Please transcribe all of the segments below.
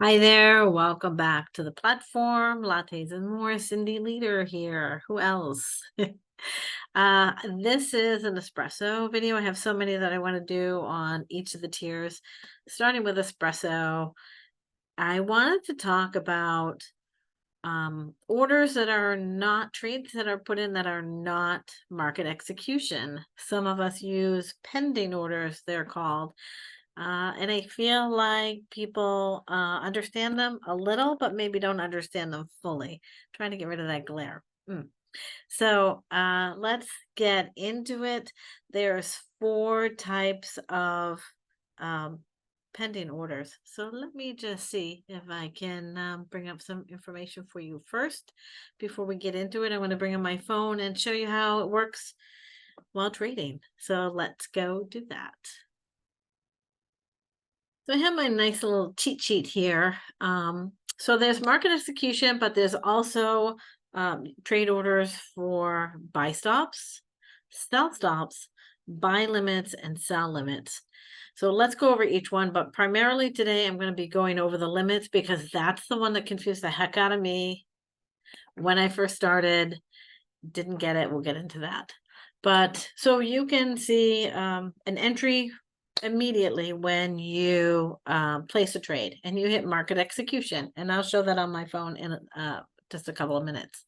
Hi there, welcome back to the platform. Lattes and more, Cindy Leader here. Who else? This is an espresso video. I have so many that I want to do on each of the tiers. Starting with espresso, I wanted to talk about orders that are not trades that are put in that are not market execution. Some of us use pending orders, they're called. And I feel like people understand them a little, but maybe don't understand them fully. Trying to get rid of that glare. So let's get into it. There's four types of um, pending orders. So let me just see if I can bring up some information for you first. Before we get into it, I want to bring up my phone and show you how it works while trading. So let's go do that. So I have my nice little cheat sheet here. So there's market execution, but there's also trade orders for buy stops, sell stops, buy limits, and sell limits. So let's go over each one, but primarily today I'm going to be going over the limits because that's the one that confused the heck out of me when I first started. Didn't get it. We'll get into that. But so you can see an entry immediately when you place a trade and you hit market execution. And I'll show that on my phone in just a couple of minutes.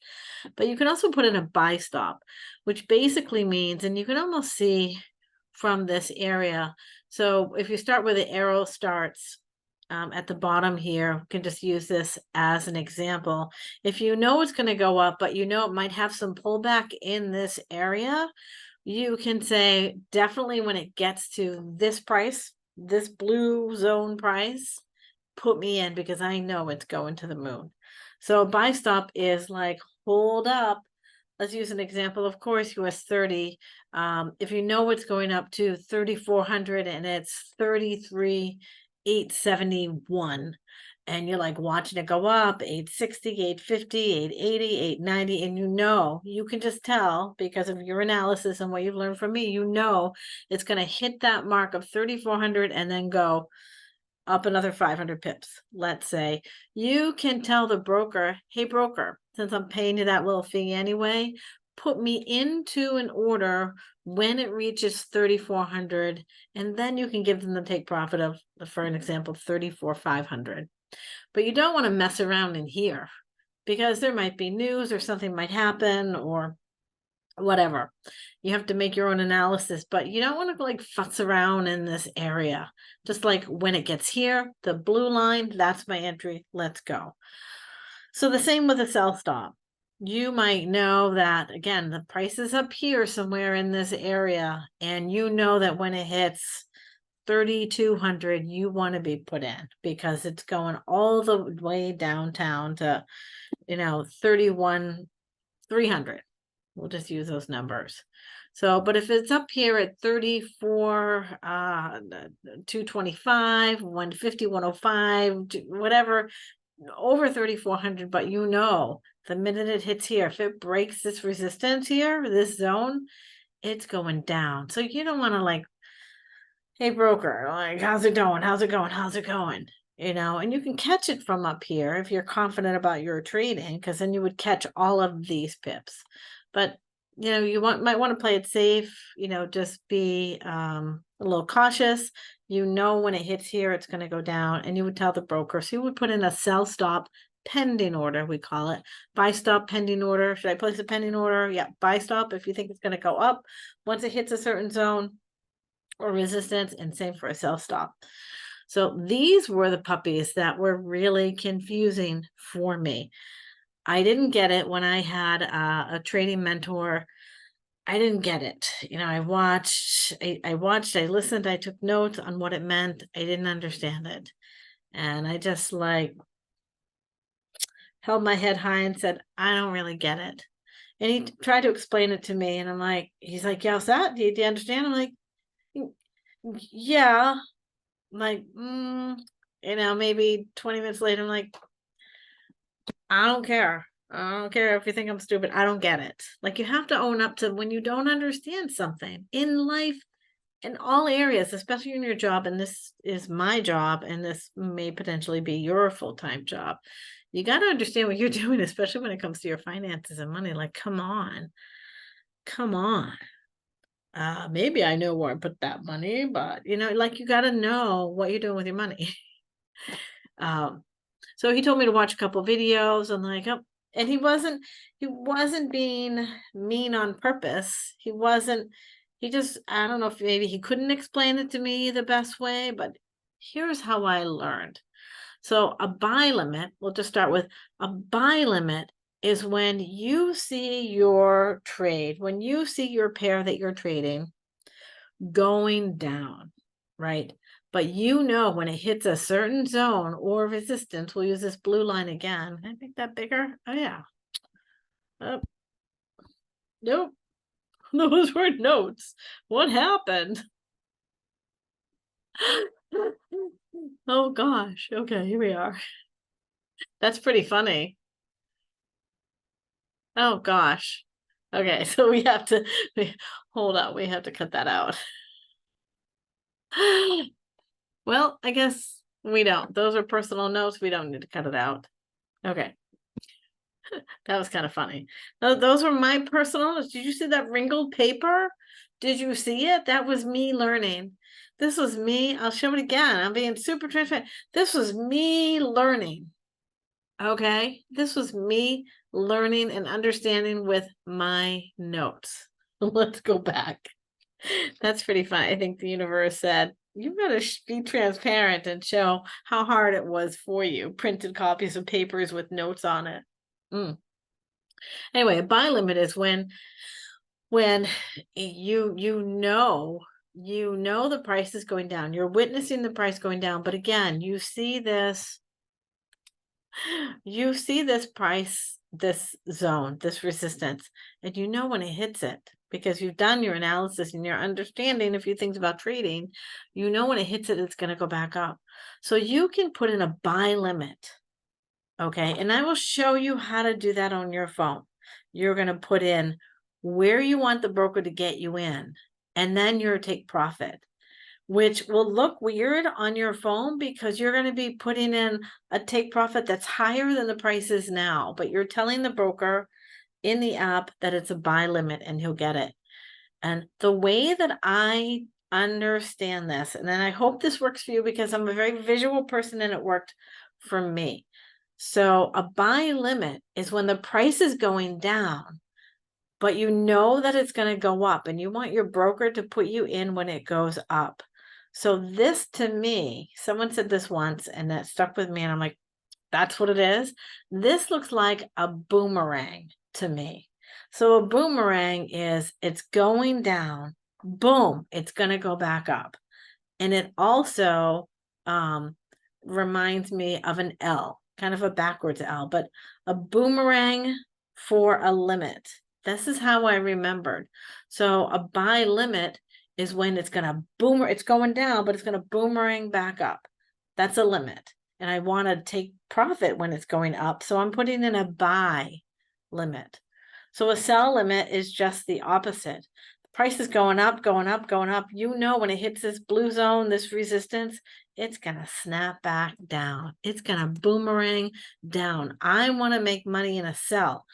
But you can also put in a buy stop, which basically means, and you can almost see from this area. So if you start where the arrow starts, at the bottom here, you can just use this as an example. If you know it's going to go up, but you know it might have some pullback in this area, you can say definitely when it gets to this price, this blue zone price, put me in because I know it's going to the moon. So buy stop is like, hold up. Let's use an example. Of course, US 30. If you know it's going up to 3,400 and it's 33,871, and you're like watching it go up 860, 850, 880, 890, and you know, you can just tell because of your analysis and what you've learned from me, you know, it's going to hit that mark of 3,400 and then go up another 500 pips, let's say. You can tell the broker, hey, broker, since I'm paying you that little fee anyway, put me into an order when it reaches 3,400, and then you can give them the take profit of, for an example, 34,500. But you don't want to mess around in here because there might be news or something might happen or whatever. You have to make your own analysis, but you don't want to like futz around in this area. Just like when it gets here, the blue line, that's my entry. Let's go. So the same with a sell stop. You might know that again, the price is up here somewhere in this area, and you know that when it hits 3,200, you want to be put in because it's going all the way downtown to 31,300. We'll just use those numbers. So, but if it's up here at 34, 225, 150, 105, whatever, over 3,400, but you know, the minute it hits here, if it breaks this resistance here, this zone, it's going down. So you don't want to like, hey, broker, like, how's it going? How's it going? How's it going? And you can catch it from up here if you're confident about your trading, because then you would catch all of these pips. But you might want to play it safe. Just be a little cautious. When it hits here, it's going to go down, and you would tell the broker. So you would put in a sell stop pending order, we call it. Buy stop pending order. Should I place a pending order? Yeah, buy stop if you think it's going to go up. Once it hits a certain zone or resistance, and same for a sell stop. So these were the puppies that were really confusing for me. I didn't get it when I had a trading mentor. I didn't get it. I watched, I listened, I took notes on what it meant. I didn't understand it. And I just like held my head high and said, I don't really get it. And he tried to explain it to me. And I'm like, he's like, yeah, what's that? Do you understand? I'm like, yeah. I'm like, maybe 20 minutes later, I'm like, I don't care. I don't care if you think I'm stupid. I don't get it. Like, you have to own up to when you don't understand something in life. in all areas, especially in your job, and this is my job, and this may potentially be your full-time job. You got to understand what you're doing, especially when it comes to your finances and money. Like, come on, come on. Maybe I know where I put that money, but like you got to know what you're doing with your money. So he told me to watch a couple videos and like, oh, and he wasn't being mean on purpose. He just, I don't know if maybe he couldn't explain it to me the best way, but here's how I learned. So a buy limit, we'll just start with a buy limit is when you see your trade, when you see your pair that you're trading going down, right? But when it hits a certain zone or resistance, we'll use this blue line again. Can I make that bigger? Oh, yeah. Oh, nope. Those were notes. What happened? Oh, gosh. Okay, here we are. That's pretty funny. Oh, gosh. Okay, so we have to hold on. We have to cut that out. Well, I guess we don't. Those are personal notes. We don't need to cut it out. Okay. That was kind of funny. Those were my personal notes. Did you see that wrinkled paper? Did you see it? That was me learning. This was me. I'll show it again. I'm being super transparent. This was me learning. Okay. This was me learning and understanding with my notes. Let's go back. That's pretty fun. I think the universe said, you better be transparent and show how hard it was for you. Printed copies of papers with notes on it. Anyway, a buy limit is when you know the price is going down. You're witnessing the price going down, but again, you see this price, this zone, this resistance, and you know when it hits it because you've done your analysis and you're understanding a few things about trading. You know when it hits it, it's going to go back up. So you can put in a buy limit. Okay, and I will show you how to do that on your phone. You're going to put in where you want the broker to get you in, and then you're take profit, which will look weird on your phone because you're going to be putting in a take profit that's higher than the price is now, but you're telling the broker in the app that it's a buy limit and he'll get it. And the way that I understand this, and then I hope this works for you because I'm a very visual person and it worked for me. So a buy limit is when the price is going down, but you know that it's going to go up and you want your broker to put you in when it goes up. So this to me, someone said this once and that stuck with me and I'm like, that's what it is. This looks like a boomerang to me. So a boomerang is it's going down, boom, it's going to go back up. And it also reminds me of an L, kind of a backwards L, but a boomerang for a limit. This is how I remembered. So a buy limit is when it's going to it's going down, but it's going to boomerang back up. That's a limit. And I want to take profit when it's going up. So I'm putting in a buy limit. So a sell limit is just the opposite. The price is going up, going up, going up. You know, when it hits this blue zone, this resistance, it's going to snap back down. It's going to boomerang down. I want to make money in a sell.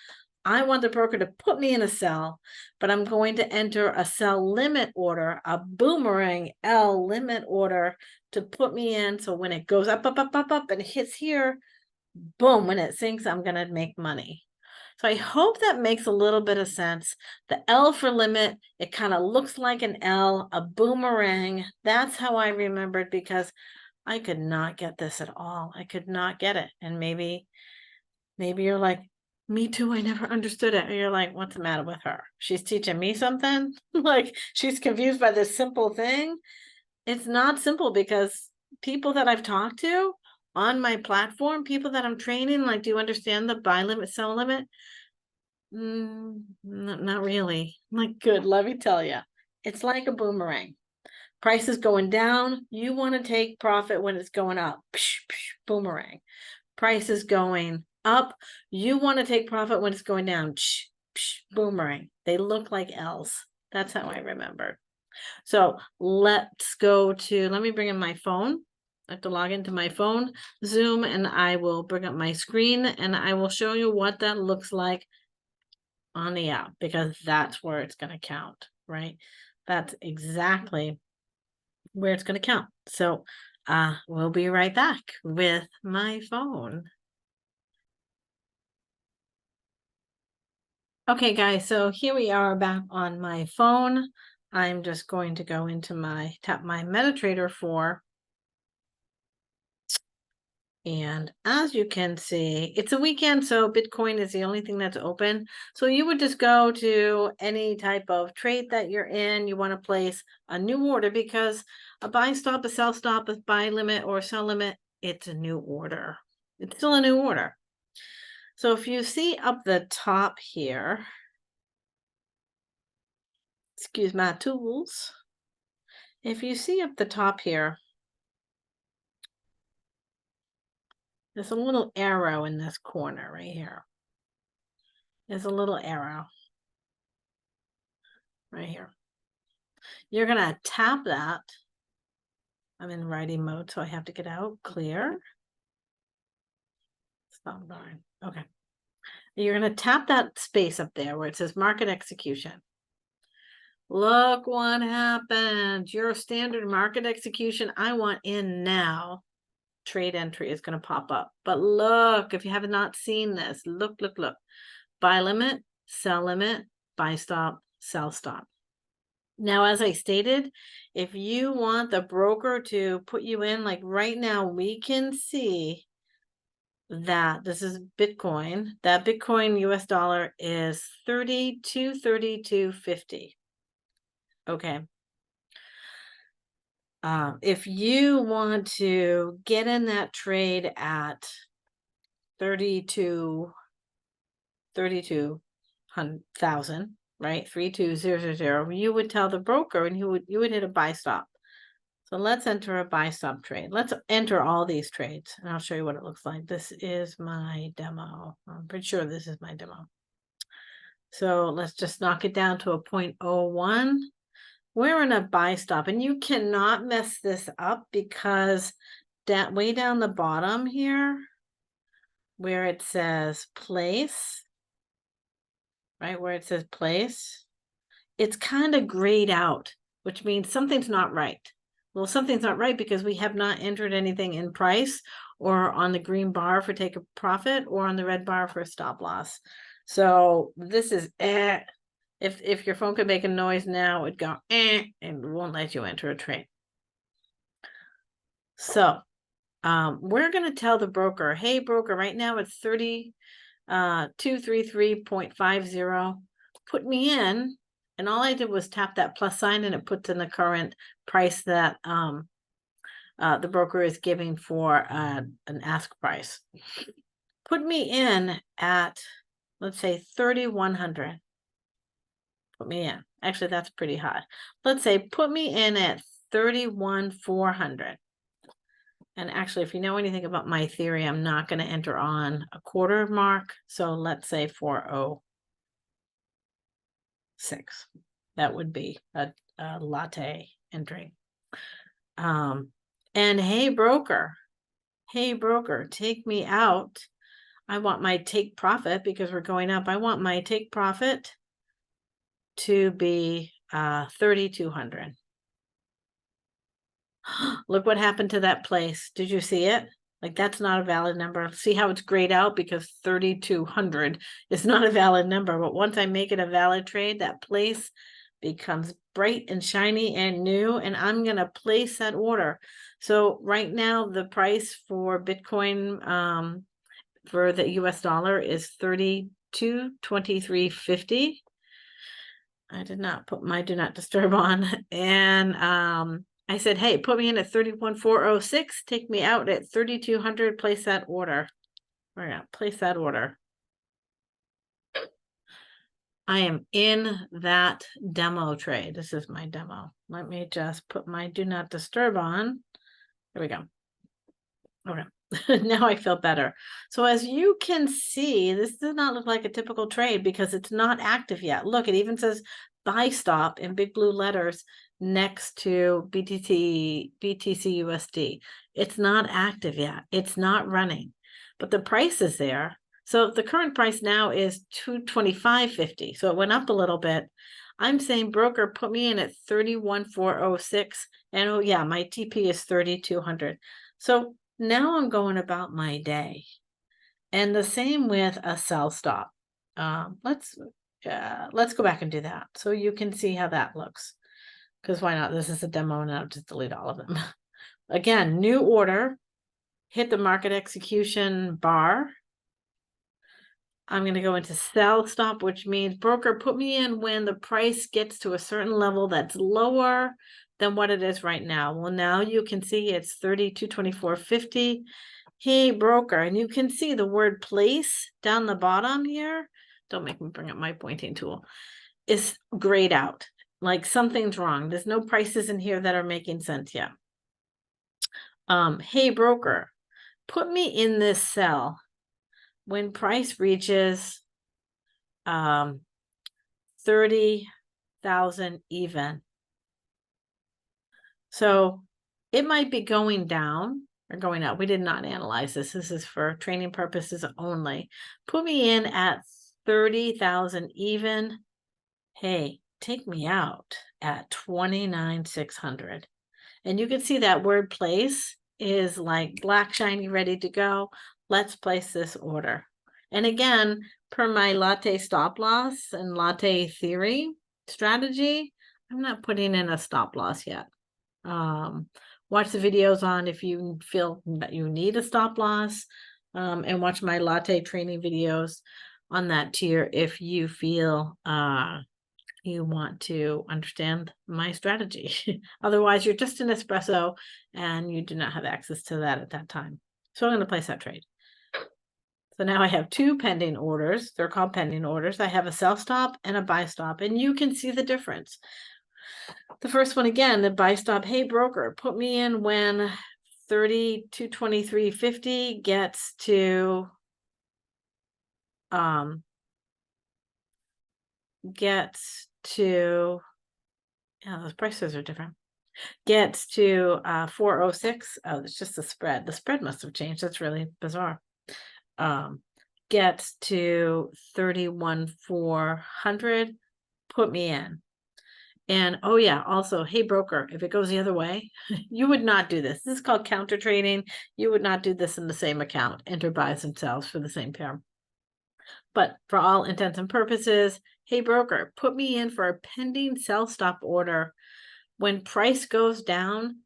I want the broker to put me in a sell, but I'm going to enter a sell limit order, a boomerang L limit order to put me in. So when it goes up, up, up, up, up and hits here, boom, when it sinks, I'm going to make money. So I hope that makes a little bit of sense. The L for limit, it kind of looks like an L, a boomerang. That's how I remembered because I could not get this at all. I could not get it. And maybe you're like, me too, I never understood it. Or you're like, what's the matter with her? She's teaching me something? Like she's confused by this simple thing. It's not simple because people that I've talked to on my platform, people that I'm training, like, do you understand the buy limit, sell limit? Not really. I'm like, good, let me tell you. It's like a boomerang. Price is going down. You want to take profit when it's going up. Psh, psh, boomerang. Price is going up. You want to take profit when it's going down. Psh, psh, boomerang. They look like L's. That's how I remember. So let's go to, let me bring in my phone. I have to log into my phone, Zoom, and I will bring up my screen and I will show you what that looks like on the app, because that's where it's going to count, right? That's exactly where it's going to count. So we'll be right back with my phone. Okay, guys, so here we are back on my phone. I'm just going to go into tap my MetaTrader 4. And as you can see, it's a weekend, so Bitcoin is the only thing that's open. So you would just go to any type of trade that you're in. You want to place a new order, because a buy stop, a sell stop, a buy limit or sell limit, it's a new order. It's still a new order. So if you see up the top here, excuse my tools. If you see up the top here, there's a little arrow in this corner right here. There's a little arrow right here. You're going to tap that. I'm in writing mode, so I have to get out. Clear. Stop going. Okay. You're going to tap that space up there where it says market execution. Look what happened. Your standard market execution, I want in now, trade entry is going to pop up. But look, if you have not seen this, look. Buy limit, sell limit, buy stop, sell stop. Now, as I stated, if you want the broker to put you in, like right now, we can see that this is Bitcoin. That Bitcoin US dollar is 32.50. Okay. If you want to get in that trade at 32,000, right? 32,000, you would tell the broker and you would hit a buy stop. So let's enter a buy stop trade. Let's enter all these trades and I'll show you what it looks like. This is my demo. I'm pretty sure this is my demo. So let's just knock it down to a 0.01. We're in a buy stop and you cannot mess this up, because that way down the bottom here where it says place, right, where it says place, it's kind of grayed out, which means something's not right. Well, something's not right because we have not entered anything in price or on the green bar for take a profit or on the red bar for stop loss. So this is if your phone could make a noise now, it'd go and won't let you enter a trade. So we're going to tell the broker, hey broker, right now it's 3233.50. Put me in. And all I did was tap that plus sign and it puts in the current price that the broker is giving for an ask price. Put me in at, let's say 3,100. Put me in. Actually, that's pretty high. Let's say put me in at 31,400. And actually, if you know anything about my theory, I'm not going to enter on a quarter mark. So let's say 406. That would be a latte entry. And hey broker, take me out. I want my take profit, because we're going up. I want my take profit to be 3,200. Look what happened to that place. Did you see it? Like, that's not a valid number. See how it's grayed out, because 3,200 is not a valid number. But once I make it a valid trade, that place becomes bright and shiny and new, and I'm going to place that order. So right now, the price for Bitcoin for the US dollar is 32.2350. I did not put my do not disturb on. And I said, hey, put me in at 31,406, take me out at 3,200, place that order. We're going to place that order. I am in that demo trade. This is my demo. Let me just put my do not disturb on. There we go. Okay. Now I feel better. So as you can see, this does not look like a typical trade because it's not active yet. Look, it even says buy stop in big blue letters. next to BTC USD. It's not active yet. It's not running, but the price is there. So the current price now is 225.50. So it went up a little bit. I'm saying broker, put me in at 31,406. And oh yeah, my TP is 3,200. So now I'm going about my day. And the same with a sell stop. Let's go back and do that so you can see how that looks. Because why not? This is a demo and I'll just delete all of them. Again, new order, hit the market execution bar. I'm going to go into sell stop, which means broker, put me in when the price gets to a certain level that's lower than what it is right now. Well, now you can see it's 3224.50. Hey, broker, and you can see the word place down the bottom here. Don't make me bring up my pointing tool. Is grayed out. Like something's wrong. There's no prices in here that are making sense yet. Hey, broker, put me in this cell when price reaches 30,000 even. So it might be going down or going up. We did not analyze this. This is for training purposes only. Put me in at 30,000 even. Hey, take me out at 29,600. And you can see that word place is like black, shiny, ready to go. Let's place this order. And again, per my latte stop loss and latte theory strategy, I'm not putting in a stop loss yet. Watch the videos on if you feel that you need a stop loss, and watch my latte training videos on that tier if you feel you want to understand my strategy. Otherwise, you're just an espresso and you do not have access to that at that time. So I'm going to place that trade. So now I have two pending orders. They're called pending orders. I have a sell stop and a buy stop, and you can see the difference. The first one, again, the buy stop. Hey, broker, put me in when 3223.50 gets to yeah, those prices are different. Gets to 406. Oh, it's just the spread. The spread must have changed. That's really bizarre. Gets to 31,400. Put me in. And oh yeah, also, hey broker, if it goes the other way, you would not do this. This is called counter trading. You would not do this in the same account, enter buys and sells for the same pair. But for all intents and purposes, hey broker, put me in for a pending sell stop order when price goes down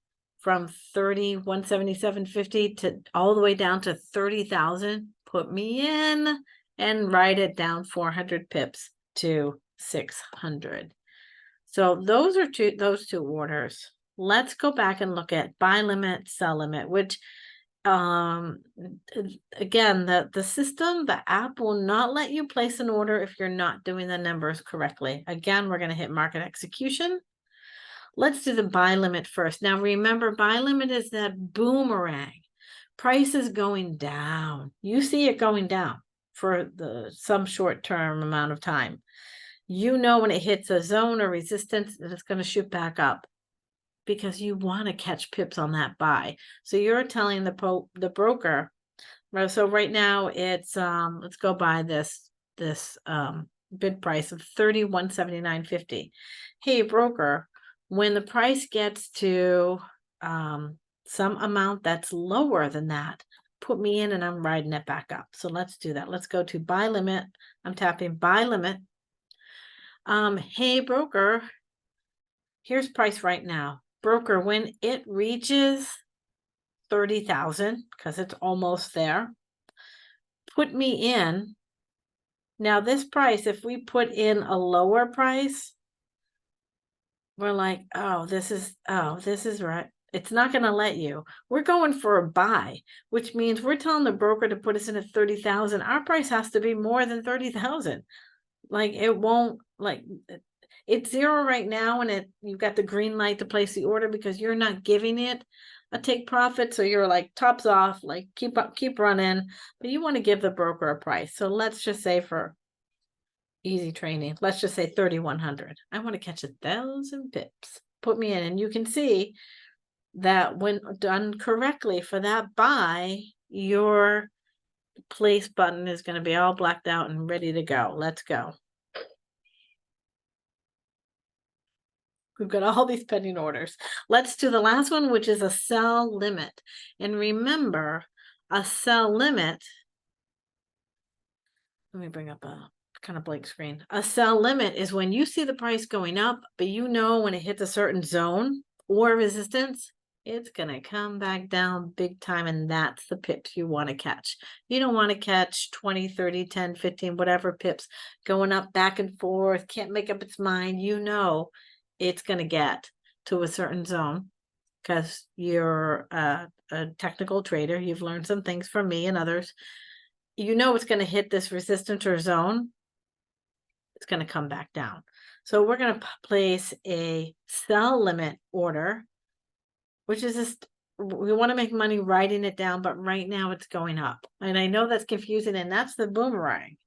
from 3177.50 to all the way down to 30,000. Put me in and write it down 400 pips to 600. So those are those two orders. Let's go back and look at buy limit, sell limit, which again, the system, the app will not let you place an order if you're not doing the numbers correctly. Again, we're going to hit market execution. Let's do the buy limit first. Now remember, buy limit is that boomerang. Price is going down. You see it going down for some short-term amount of time. You know when it hits a zone or resistance that it's going to shoot back up because you want to catch pips on that buy. So you're telling the broker, so right now it's let's go buy this bid price of 3179.50. Hey broker, when the price gets to some amount that's lower than that, put me in and I'm riding it back up. So let's do that. Let's go to buy limit. I'm tapping buy limit. Hey broker, here's price right now. Broker, when it reaches 30,000, because it's almost there, put me in. Now this price, if we put in a lower price, we're like, oh, this is right. It's not going to let you. We're going for a buy, which means we're telling the broker to put us in at 30,000. Our price has to be more than 30,000. Like it won't, like it's zero right now, and you've got the green light to place the order because you're not giving it a take profit. So you're like tops off, like keep running, but you want to give the broker a price. So let's just say for easy training, let's just say 3,100. I want to catch 1,000 pips. put me in. And you can see that when done correctly for that buy, your place button is going to be all blacked out and ready to go. Let's go. We've got all these pending orders. Let's do the last one, which is a sell limit. And remember, a sell limit, let me bring up a kind of blank screen. A sell limit is when you see the price going up, but you know when it hits a certain zone or resistance, it's going to come back down big time, and that's the pips you want to catch. You don't want to catch 20, 30, 10, 15, whatever pips going up back and forth, can't make up its mind. You know it's going to get to a certain zone because you're a technical trader. You've learned some things from me and others. You know it's going to hit this resistance or zone. It's going to come back down. So we're going to place a sell limit order, which is just, we want to make money writing it down, but right now it's going up. And I know that's confusing, and that's the boomerang.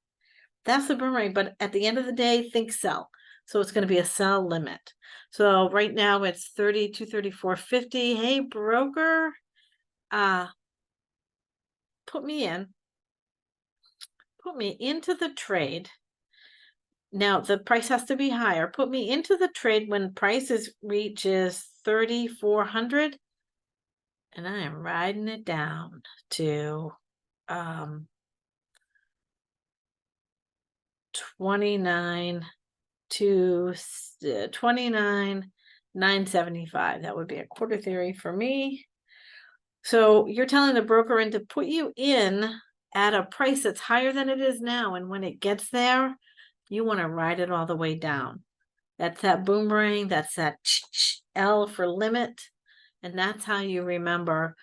That's the boomerang, but at the end of the day, think sell. So it's going to be a sell limit. So right now it's 3234.50. Hey, broker, put me into the trade. Now the price has to be higher. Put me into the trade when price reaches 3,400, and I am riding it down to 29,975. That would be a quarter theory for me. So you're telling the broker to put you in at a price that's higher than it is now, and when it gets there, you want to ride it all the way down. That's that boomerang. That's that L for limit, and that's how you remember.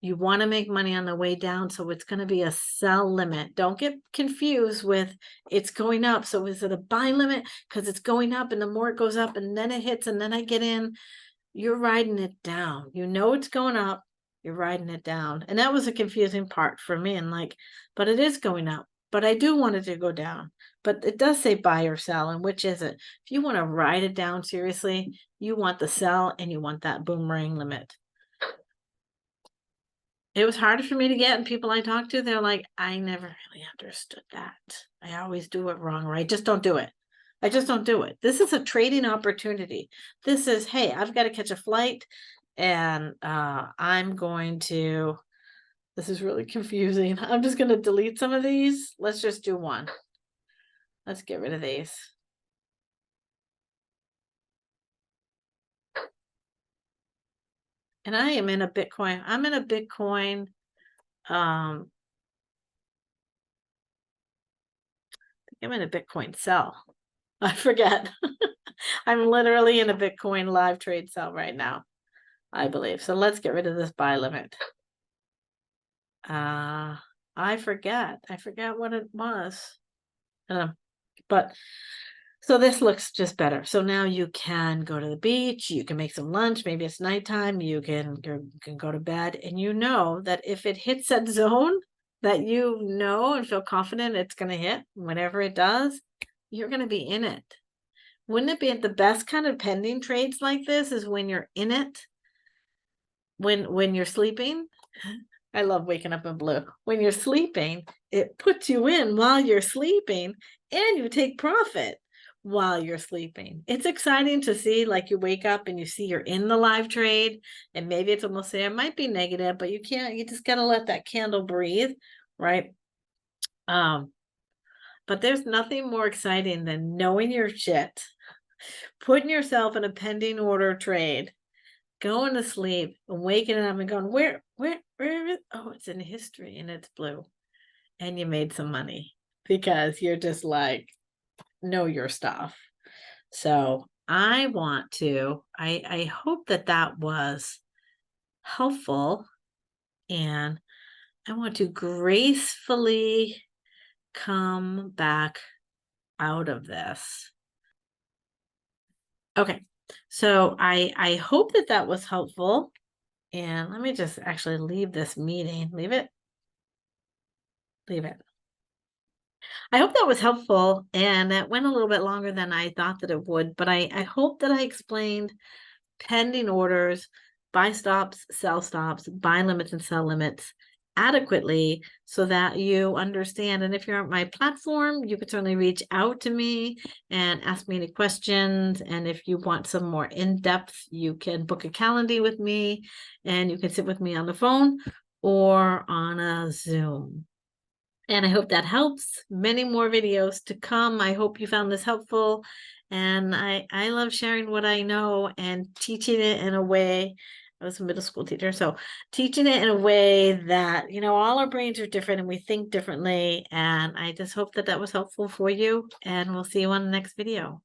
You want to make money on the way down, so it's going to be a sell limit. Don't get confused with it's going up. So is it a buy limit because it's going up, and the more it goes up and then it hits and then I get in, you're riding it down. You know it's going up, you're riding it down. And that was a confusing part for me. And like, but it is going up, but I do want it to go down. But it does say buy or sell, and which is it? If you want to ride it down seriously, you want the sell and you want that boomerang limit. It was hard for me to get, and people I talked to, they're like, I never really understood that. I always do it wrong, or I just don't do it. I just don't do it. This is a trading opportunity. This is, hey, I've got to catch a flight, and I'm going to, this is really confusing. I'm just going to delete some of these. Let's just do one. Let's get rid of these. And I am in a Bitcoin. I'm in a Bitcoin. I'm in a Bitcoin sell. I forget. I'm literally in a Bitcoin live trade sell right now, I believe. So let's get rid of this buy limit. I forget what it was. But so this looks just better. So now you can go to the beach, you can make some lunch, maybe it's nighttime, you can go to bed, and you know that if it hits that zone that you know and feel confident it's going to hit, whenever it does, you're going to be in it. Wouldn't it be the best kind of pending trades like this is when you're in it, when you're sleeping? I love waking up in blue. When you're sleeping, it puts you in while you're sleeping, and you take profit while you're sleeping. It's exciting to see, like, you wake up and you see you're in the live trade, and maybe it's almost say it might be negative, but you just got to let that candle breathe, right? But there's nothing more exciting than knowing your shit, putting yourself in a pending order trade, going to sleep and waking up and going, where is, oh, it's in history and it's blue, and you made some money because you're just like, know your stuff. So I hope that was helpful, and I want to gracefully come back out of this. Okay, so I hope that was helpful, and let me just actually leave this meeting. Leave it. I hope that was helpful, and that went a little bit longer than I thought that it would, but I hope that I explained pending orders, buy stops, sell stops, buy limits and sell limits adequately so that you understand. And if you're on my platform, you could certainly reach out to me and ask me any questions. And if you want some more in-depth, you can book a calendar with me and you can sit with me on the phone or on a Zoom. And I hope that helps. Many more videos to come. I hope you found this helpful. And I love sharing what I know and teaching it in a way. I was a middle school teacher, so teaching it in a way that, all our brains are different and we think differently. And I just hope that that was helpful for you. And we'll see you on the next video.